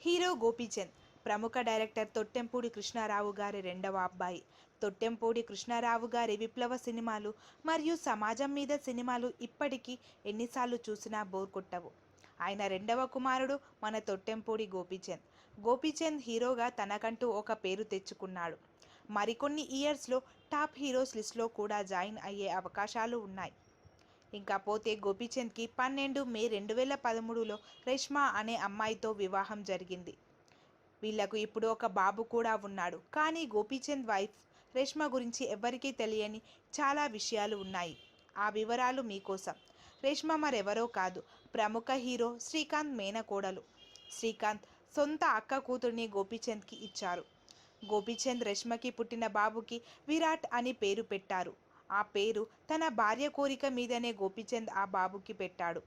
Hero Gopichand ప్రముఖ director Tottempudi Krishnarao గారి రెండవ అబ్బాయి. తొట్టెంపూడి కృష్ణారావు గారి విప్లవ సినిమాలు మరియు సమాజం మీద సినిమాలు ఇప్పటికీ ఎన్నిసార్లు చూసినా బోర్ కొట్టవు. ఆయన రెండవ కుమారుడు మన తొట్టెంపూడి గోపీచంద్. గోపీచంద్ హీరోగా తనకంటూ ఒక పేరు తెచ్చుకున్నాడు. మరికొన్ని ఇయర్స్లో టాప్ హీరోస్ లిస్ట్లో కూడా జాయిన్ అయ్యే అవకాశాలు ఉన్నాయి. ఇంకా పోతే గోపీచంద్కి 12 మే 2013లో రేష్మా అనే అమ్మాయితో వివాహం జరిగింది. వీళ్లకు ఇప్పుడు ఒక బాబు కూడా ఉన్నాడు. కానీ గోపీచంద్ వైఫ్ రేష్మా గురించి ఎవరికీ తెలియని చాలా విషయాలు ఉన్నాయి. ఆ వివరాలు మీకోసం. రేష్మా మరెవరో కాదు, ప్రముఖ హీరో శ్రీకాంత్ మేనకోడలు. శ్రీకాంత్ సొంత అక్క కూతుర్ని గోపీచంద్కి ఇచ్చారు. గోపీచంద్ రేష్మకి పుట్టిన బాబుకి విరాట్ అని పేరు పెట్టారు. ఆ పేరు తన భార్య కోరిక మీదనే గోపీచంద్ ఆ బాబుకి పెట్టాడు.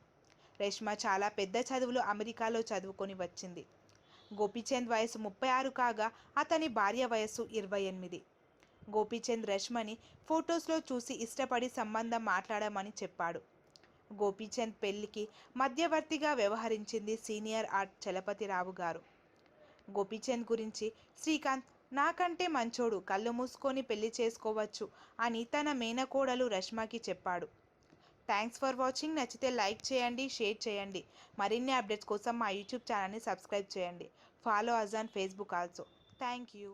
రేష్మా చాలా పెద్ద చదువులు అమెరికాలో చదువుకొని వచ్చింది. గోపీచంద్ వయసు 36 కాగా అతని భార్య వయసు 28. గోపీచంద్ రేష్మని ఫొటోస్లో చూసి ఇష్టపడి సంబంధం మాట్లాడమని చెప్పాడు. గోపీచంద్ పెళ్లికి మధ్యవర్తిగా వ్యవహరించింది సీనియర్ ఆర్ట్ చలపతిరావు గారు. గోపీచంద్ గురించి శ్రీకాంత్ నాకంటే మంచోడు, కళ్ళు మూసుకొని పెళ్లి చేసుకోవచ్చు అని తన మేనకోడలు రేష్మాకి చెప్పాడు. Thanks for watching. నచ్చితే లైక్ చేయండి, షేర్ చేయండి. మరిన్ని అప్డేట్స్ కోసం మా యూట్యూబ్ ఛానల్ని సబ్స్క్రైబ్ చేయండి. Follow us on Facebook also. Thank you.